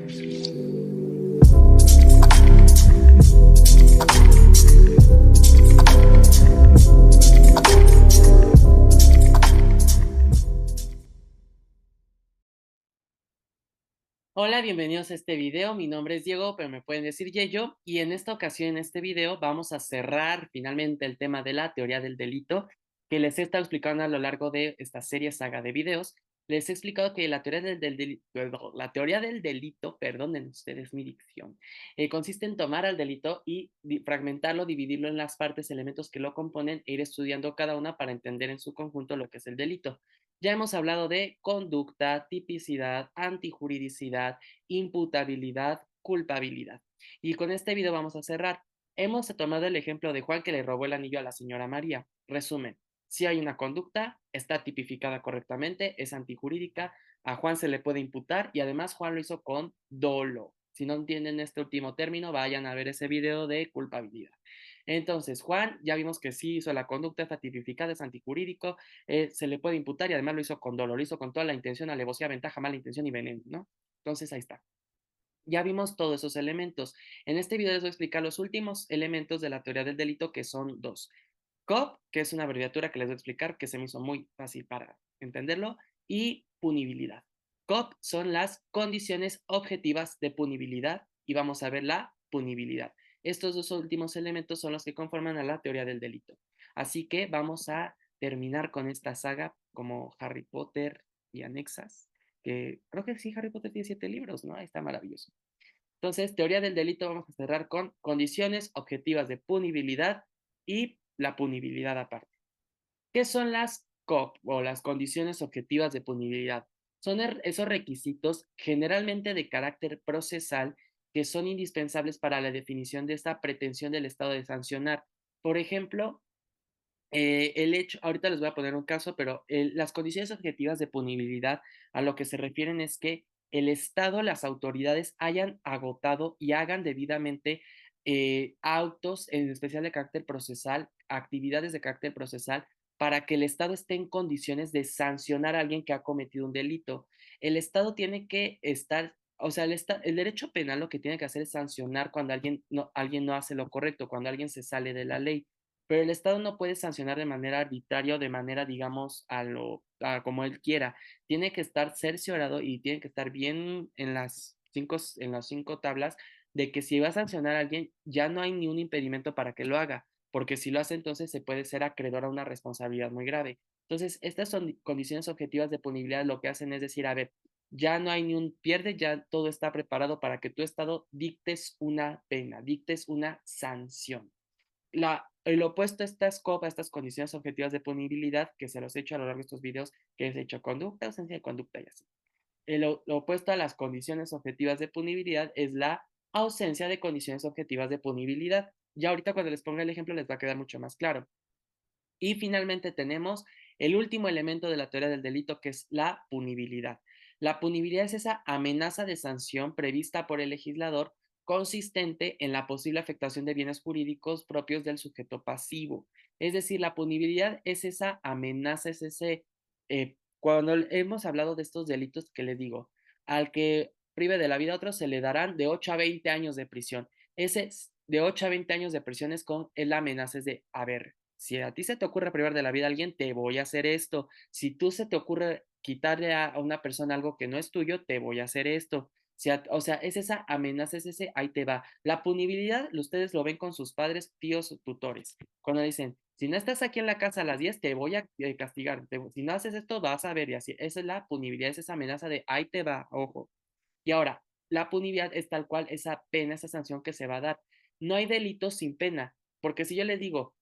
Hola, bienvenidos a este video. Mi nombre es Diego, pero me pueden decir Yeyo. Y en esta ocasión, en este video, vamos a cerrar finalmente el tema de la teoría del delito que les he estado explicando a lo largo de esta serie saga de videos. Les he explicado que la teoría del delito, la teoría del delito, perdonen ustedes mi dicción, consiste en tomar al delito y fragmentarlo, dividirlo en las partes, elementos que lo componen e ir estudiando cada una para entender en su conjunto lo que es el delito. Ya hemos hablado de conducta, tipicidad, antijuridicidad, imputabilidad, culpabilidad. Y con este video vamos a cerrar. Hemos tomado el ejemplo de Juan que le robó el anillo a la señora María. Resumen, si hay una conducta, está tipificada correctamente, es antijurídica, a Juan se le puede imputar y además Juan lo hizo con dolo. Si no entienden este último término, vayan a ver ese video de culpabilidad. Entonces, Juan, ya vimos que sí hizo la conducta, está tipificada, es antijurídico, se le puede imputar y además lo hizo con dolo, lo hizo con toda la intención, alevosía, ventaja, mala intención y veneno, ¿no? Entonces, ahí está. Ya vimos todos esos elementos. En este video les voy a explicar los últimos elementos de la teoría del delito, que son dos. COP, que es una abreviatura que les voy a explicar, que se me hizo muy fácil para entenderlo, y punibilidad. COP son las condiciones objetivas de punibilidad y vamos a ver la punibilidad. Estos dos últimos elementos son los que conforman a la teoría del delito. Así que vamos a terminar con esta saga como Harry Potter y anexas, que creo que sí, Harry Potter tiene 7 libros, ¿no? Está maravilloso. Entonces, teoría del delito, vamos a cerrar con condiciones objetivas de punibilidad y la punibilidad aparte. ¿Qué son las COP o las condiciones objetivas de punibilidad? Son esos requisitos generalmente de carácter procesal que son indispensables para la definición de esta pretensión del Estado de sancionar. Por ejemplo, el hecho, ahorita les voy a poner un caso, pero las condiciones objetivas de punibilidad a lo que se refieren es que el Estado, las autoridades hayan agotado y hagan debidamente autos, en especial de carácter procesal, actividades de carácter procesal, para que el Estado esté en condiciones de sancionar a alguien que ha cometido un delito. El Estado tiene que estar, o sea, el derecho penal lo que tiene que hacer es sancionar cuando alguien no hace lo correcto, cuando alguien se sale de la ley, pero el Estado no puede sancionar de manera arbitraria o de manera, digamos, como él quiera. Tiene que estar cerciorado y tiene que estar bien en las cinco tablas de que si va a sancionar a alguien, ya no hay ni un impedimento para que lo haga, porque si lo hace, entonces se puede ser acreedor a una responsabilidad muy grave. Entonces, estas son condiciones objetivas de punibilidad, lo que hacen es decir, a ver, ya no hay ni un pierde, ya todo está preparado para que tu Estado dictes una pena, dictes una sanción. El opuesto a estas COP, a estas condiciones objetivas de punibilidad, que se los he hecho a lo largo de estos videos, que es hecho conducta, ausencia de conducta y así. Lo opuesto a las condiciones objetivas de punibilidad es la ausencia de condiciones objetivas de punibilidad. Ya ahorita cuando les ponga el ejemplo les va a quedar mucho más claro. Y finalmente tenemos el último elemento de la teoría del delito, que es la punibilidad. La punibilidad es esa amenaza de sanción prevista por el legislador consistente en la posible afectación de bienes jurídicos propios del sujeto pasivo. Es decir, la punibilidad es esa amenaza, es cuando hemos hablado de estos delitos que les digo, al que prive de la vida a otro se le darán de 8 a 20 años de prisión. Ese de 8 a 20 años de prisión es con la amenaza, es de, a ver, si a ti se te ocurre privar de la vida a alguien, te voy a hacer esto. Si tú se te ocurre quitarle a una persona algo que no es tuyo, te voy a hacer esto. O sea, es esa amenaza, es ese, ahí te va. La punibilidad, ustedes lo ven con sus padres, tíos, tutores. Cuando dicen, si no estás aquí en la casa a las 10, te voy a castigar. Si no haces esto, vas a ver y así. Esa es la punibilidad, es esa amenaza de ahí te va, ojo. Y ahora, la punibilidad es tal cual esa pena, esa sanción que se va a dar. No hay delito sin pena, porque si yo les digo,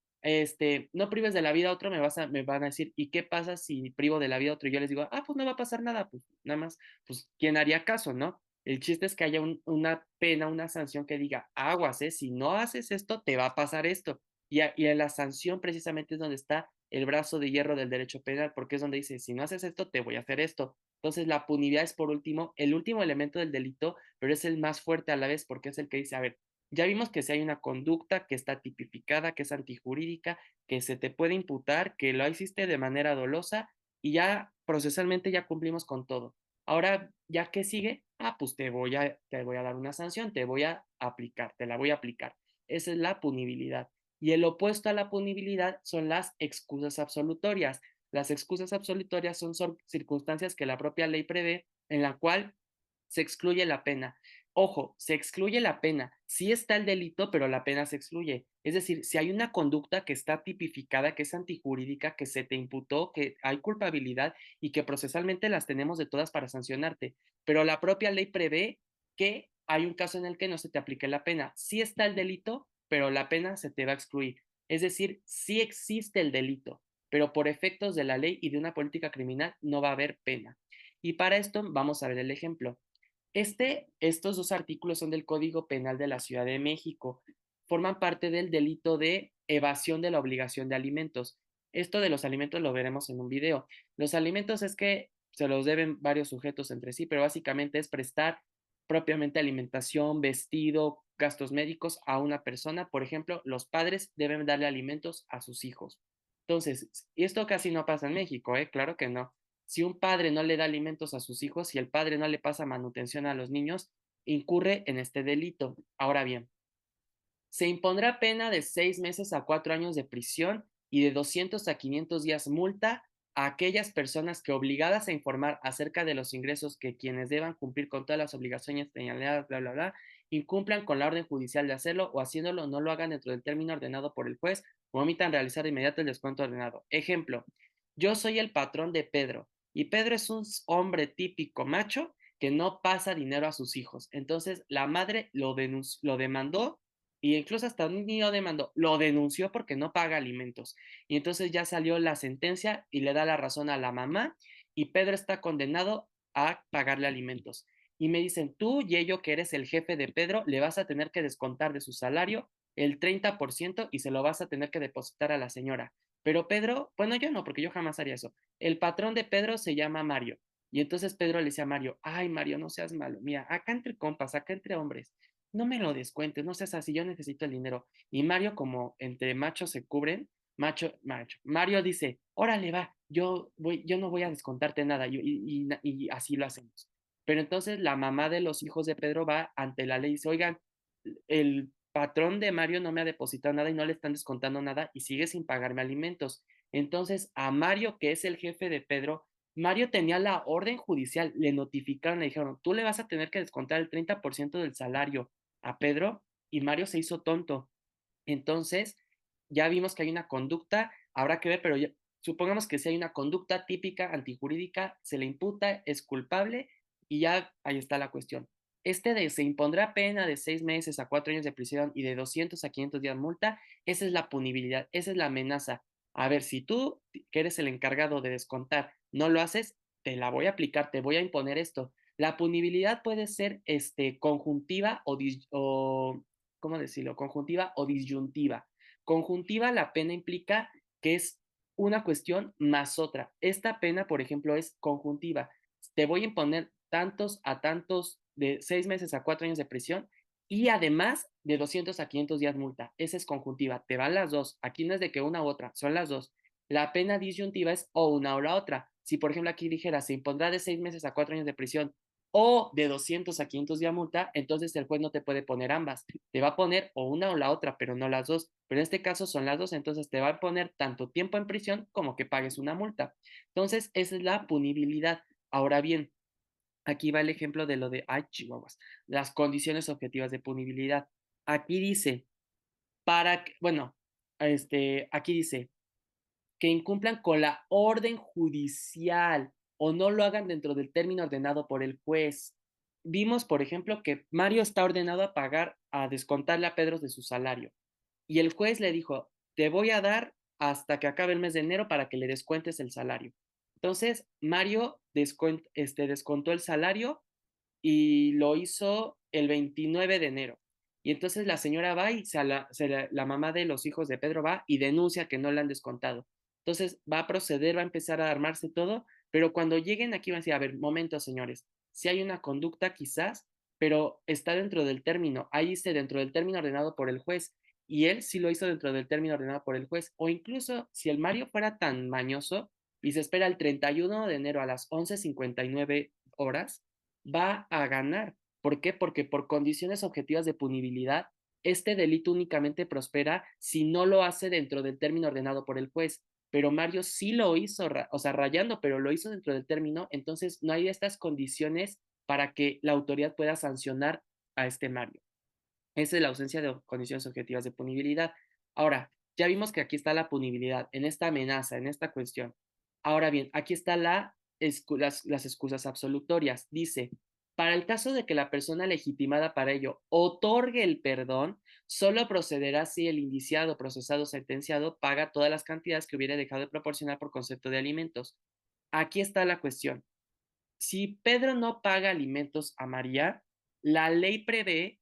no prives de la vida a otro, me van a decir, ¿y qué pasa si privo de la vida a otro? Y yo les digo, pues no va a pasar nada, pues nada más, pues ¿quién haría caso, no? El chiste es que haya una pena, una sanción que diga, aguas, si no haces esto, te va a pasar esto. Y en la sanción precisamente es donde está el brazo de hierro del derecho penal, porque es donde dice, si no haces esto, te voy a hacer esto. Entonces, la punibilidad es por último, el último elemento del delito, pero es el más fuerte a la vez porque es el que dice, a ver, ya vimos que si hay una conducta que está tipificada, que es antijurídica, que se te puede imputar, que lo hiciste de manera dolosa y ya procesalmente ya cumplimos con todo. Ahora, ¿ya qué sigue? Pues te voy a dar una sanción, te voy a aplicar, te la voy a aplicar. Esa es la punibilidad. Y el opuesto a la punibilidad son las excusas absolutorias. Las excusas absolutorias son circunstancias que la propia ley prevé en la cual se excluye la pena. Ojo, se excluye la pena. Sí está el delito, pero la pena se excluye. Es decir, si hay una conducta que está tipificada, que es antijurídica, que se te imputó, que hay culpabilidad y que procesalmente las tenemos de todas para sancionarte, pero la propia ley prevé que hay un caso en el que no se te aplique la pena. Sí está el delito, pero la pena se te va a excluir. Es decir, sí existe el delito, pero por efectos de la ley y de una política criminal no va a haber pena. Y para esto vamos a ver el ejemplo. Estos dos artículos son del Código Penal de la Ciudad de México. Forman parte del delito de evasión de la obligación de alimentos. Esto de los alimentos lo veremos en un video. Los alimentos es que se los deben varios sujetos entre sí, pero básicamente es prestar propiamente alimentación, vestido, gastos médicos a una persona. Por ejemplo, los padres deben darle alimentos a sus hijos. Entonces, y esto casi no pasa en México, ¿eh? Claro que no. Si un padre no le da alimentos a sus hijos, si el padre no le pasa manutención a los niños, incurre en este delito. Ahora bien, se impondrá pena de 6 meses a 4 años de prisión y de 200 a 500 días multa a aquellas personas que, obligadas a informar acerca de los ingresos que quienes deban cumplir con todas las obligaciones señaladas, bla, bla, bla, incumplan con la orden judicial de hacerlo, o haciéndolo no lo hagan dentro del término ordenado por el juez, o omitan realizar de inmediato el descuento ordenado. Ejemplo: yo soy el patrón de Pedro y Pedro es un hombre típico macho que no pasa dinero a sus hijos. Entonces la madre lo demandó, y incluso hasta ni lo demandó, lo denunció porque no paga alimentos. Y entonces ya salió la sentencia y le da la razón a la mamá, y Pedro está condenado a pagarle alimentos. Y me dicen, tú, Yello, que eres el jefe de Pedro, le vas a tener que descontar de su salario el 30% y se lo vas a tener que depositar a la señora. Pero Pedro, bueno, yo no, porque yo jamás haría eso. El patrón de Pedro se llama Mario. Y entonces Pedro le decía a Mario, ay, Mario, no seas malo. Mira, acá entre compas, acá entre hombres, no me lo descuentes, no seas así, yo necesito el dinero. Y Mario, como entre machos se cubren, Mario dice, órale, va, yo no voy a descontarte nada, y así lo hacemos. Pero entonces la mamá de los hijos de Pedro va ante la ley y dice, oigan, el patrón de Mario no me ha depositado nada y no le están descontando nada y sigue sin pagarme alimentos. Entonces a Mario, que es el jefe de Pedro, Mario tenía la orden judicial, le notificaron, le dijeron, tú le vas a tener que descontar el 30% del salario a Pedro, y Mario se hizo tonto. Entonces, ya vimos que hay una conducta, habrá que ver, pero supongamos que si hay una conducta típica antijurídica, se le imputa, es culpable, y ya ahí está la cuestión. Se impondrá pena de 6 meses a 4 años de prisión y de 200 a 500 días multa. Esa es la punibilidad, esa es la amenaza. A ver, si tú, que eres el encargado de descontar, no lo haces, te la voy a aplicar, te voy a imponer esto. La punibilidad puede ser conjuntiva o ¿cómo decirlo? Conjuntiva o disyuntiva. Conjuntiva, la pena implica que es una cuestión más otra. Esta pena, por ejemplo, es conjuntiva. Te voy a imponer tantos a tantos, de 6 meses a 4 años de prisión, y además de 200 a 500 días multa. Esa es conjuntiva. Te van las dos. Aquí no es de que una u otra, son las dos. La pena disyuntiva es o una o la otra. Si, por ejemplo, aquí dijera, se impondrá de 6 meses a 4 años de prisión o de 200 a 500 días multa, entonces el juez no te puede poner ambas. Te va a poner o una o la otra, pero no las dos. Pero en este caso son las dos, entonces te va a poner tanto tiempo en prisión como que pagues una multa. Entonces, esa es la punibilidad. Ahora bien, aquí va el ejemplo de lo de, ay, chihuahuas, las condiciones objetivas de punibilidad. Aquí dice, bueno, aquí dice, que incumplan con la orden judicial o no lo hagan dentro del término ordenado por el juez. Vimos, por ejemplo, que Mario está ordenado a pagar, a descontarle a Pedro de su salario. Y el juez le dijo, te voy a dar hasta que acabe el mes de enero para que le descuentes el salario. Entonces, Mario descontó el salario y lo hizo el 29 de enero. Y entonces la señora va y la mamá de los hijos de Pedro va y denuncia que no le han descontado. Entonces va a proceder, va a empezar a armarse todo, pero cuando lleguen aquí van a decir, a ver, momento, señores, si hay una conducta quizás, pero está dentro del término, ahí dice dentro del término ordenado por el juez, y él sí lo hizo dentro del término ordenado por el juez, o incluso si el Mario fuera tan mañoso y se espera el 31 de enero a las 11:59 horas, va a ganar. ¿Por qué? Porque por condiciones objetivas de punibilidad, este delito únicamente prospera si no lo hace dentro del término ordenado por el juez. Pero Mario sí lo hizo, o sea, rayando, pero lo hizo dentro del término, entonces no hay estas condiciones para que la autoridad pueda sancionar a este Mario. Esa es la ausencia de condiciones objetivas de punibilidad. Ahora, ya vimos que aquí está la punibilidad, en esta amenaza, en esta cuestión. Ahora bien, aquí está las excusas absolutorias. Dice, para el caso de que la persona legitimada para ello otorgue el perdón, solo procederá si el indiciado, procesado, sentenciado paga todas las cantidades que hubiera dejado de proporcionar por concepto de alimentos. Aquí está la cuestión. Si Pedro no paga alimentos a María, la ley prevé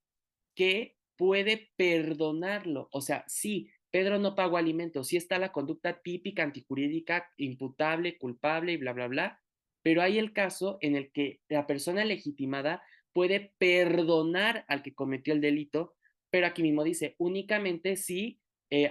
que puede perdonarlo. O sea, sí, Pedro no pagó alimentos, sí está la conducta típica antijurídica, imputable, culpable y bla, bla, bla, pero hay el caso en el que la persona legitimada puede perdonar al que cometió el delito, pero aquí mismo dice, únicamente si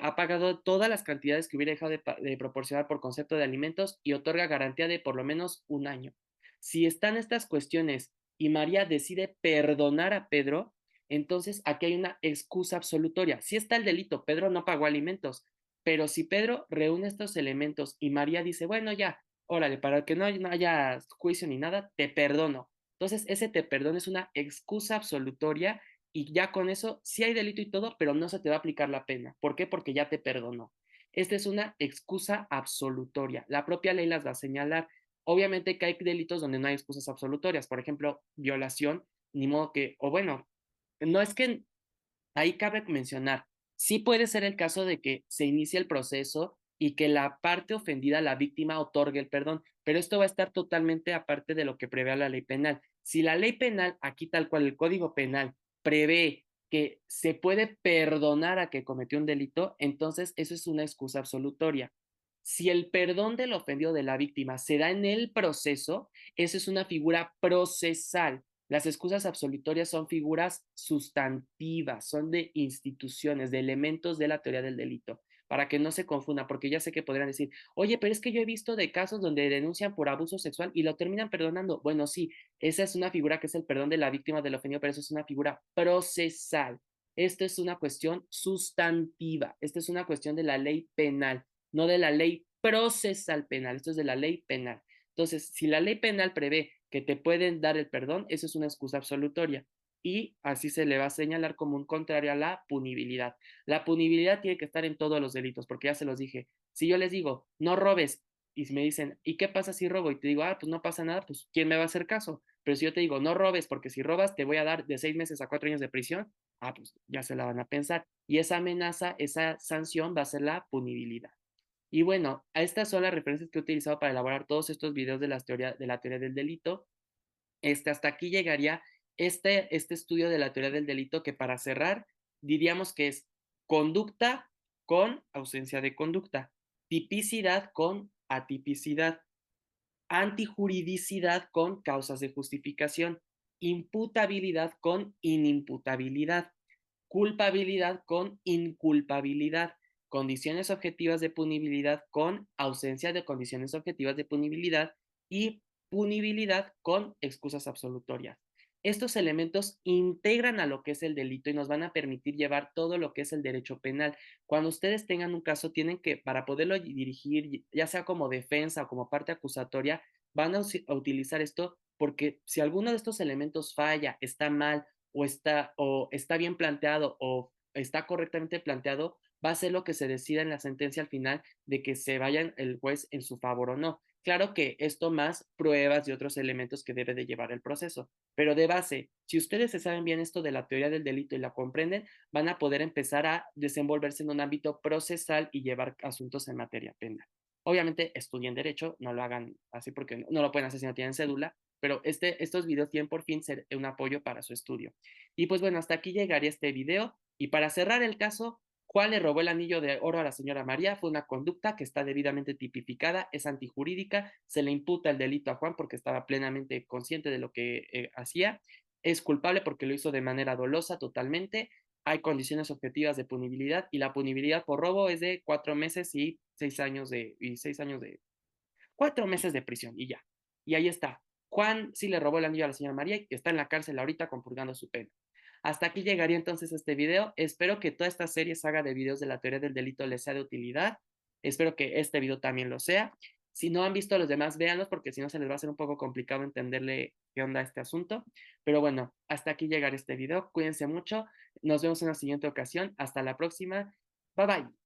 ha pagado todas las cantidades que hubiera dejado de proporcionar por concepto de alimentos y otorga garantía de por lo menos un año. Si están estas cuestiones y María decide perdonar a Pedro, entonces aquí hay una excusa absolutoria. Sí está el delito, Pedro no pagó alimentos, pero si Pedro reúne estos elementos y María dice, bueno, ya, órale, para que no haya juicio ni nada, te perdono. Entonces, ese te perdono es una excusa absolutoria y ya con eso sí hay delito y todo, pero no se te va a aplicar la pena. ¿Por qué? Porque ya te perdonó. Esta es una excusa absolutoria. La propia ley las va a señalar. Obviamente que hay delitos donde no hay excusas absolutorias. Por ejemplo, violación, ni modo que, o bueno, no es que ahí cabe mencionar, sí puede ser el caso de que se inicie el proceso y que la parte ofendida, la víctima, otorgue el perdón, pero esto va a estar totalmente aparte de lo que prevé la ley penal. Si la ley penal, aquí tal cual el Código Penal, prevé que se puede perdonar a que cometió un delito, entonces eso es una excusa absolutoria. Si el perdón del ofendido de la víctima se da en el proceso, eso es una figura procesal. Las excusas absolutorias son figuras sustantivas, son de instituciones, de elementos de la teoría del delito, para que no se confunda, porque ya sé que podrían decir, oye, pero es que yo he visto de casos donde denuncian por abuso sexual y lo terminan perdonando. Bueno, sí, esa es una figura que es el perdón de la víctima del ofendido, pero eso es una figura procesal. Esto es una cuestión sustantiva, esta es una cuestión de la ley penal, no de la ley procesal penal, esto es de la ley penal. Entonces, si la ley penal prevé que te pueden dar el perdón, eso es una excusa absolutoria. Y así se le va a señalar como un contrario a la punibilidad. La punibilidad tiene que estar en todos los delitos, porque ya se los dije. Si yo les digo, no robes, y me dicen, ¿y qué pasa si robo? Y te digo, pues no pasa nada, pues ¿quién me va a hacer caso? Pero si yo te digo, no robes, porque si robas te voy a dar de 6 meses a 4 años de prisión, pues ya se la van a pensar. Y esa amenaza, esa sanción va a ser la punibilidad. Y bueno, a estas son las referencias que he utilizado para elaborar todos estos videos de la teoría del delito. Hasta aquí llegaría este estudio de la teoría del delito que para cerrar diríamos que es conducta con ausencia de conducta, tipicidad con atipicidad, antijuridicidad con causas de justificación, imputabilidad con inimputabilidad, culpabilidad con inculpabilidad, condiciones objetivas de punibilidad con ausencia de condiciones objetivas de punibilidad y punibilidad con excusas absolutorias. Estos elementos integran a lo que es el delito y nos van a permitir llevar todo lo que es el derecho penal. Cuando ustedes tengan un caso, tienen que, para poderlo dirigir, ya sea como defensa o como parte acusatoria, van a utilizar esto porque si alguno de estos elementos falla, está mal o está bien planteado o está correctamente planteado, va a ser lo que se decida en la sentencia al final de que se vaya el juez en su favor o no. Claro que esto más pruebas y otros elementos que debe de llevar el proceso, pero de base, si ustedes se saben bien esto de la teoría del delito y la comprenden, van a poder empezar a desenvolverse en un ámbito procesal y llevar asuntos en materia penal. Obviamente estudien derecho, no lo hagan así porque no lo pueden hacer si no tienen cédula, pero estos videos tienen por fin ser un apoyo para su estudio. Y pues bueno, hasta aquí llegaría este video. Y para cerrar el caso, Juan le robó el anillo de oro a la señora María, fue una conducta que está debidamente tipificada, es antijurídica, se le imputa el delito a Juan porque estaba plenamente consciente de lo que hacía, es culpable porque lo hizo de manera dolosa totalmente, hay condiciones objetivas de punibilidad y la punibilidad por robo es de 4 meses y 6 años de 4 meses de prisión y ya. Y ahí está. Juan sí le robó el anillo a la señora María y que está en la cárcel ahorita compurgando su pena. Hasta aquí llegaría entonces este video. Espero que toda esta serie saga de videos de la teoría del delito les sea de utilidad. Espero que este video también lo sea. Si no han visto los demás, véanlos porque si no se les va a hacer un poco complicado entenderle qué onda este asunto. Pero bueno, hasta aquí llegará este video. Cuídense mucho. Nos vemos en la siguiente ocasión. Hasta la próxima. Bye bye.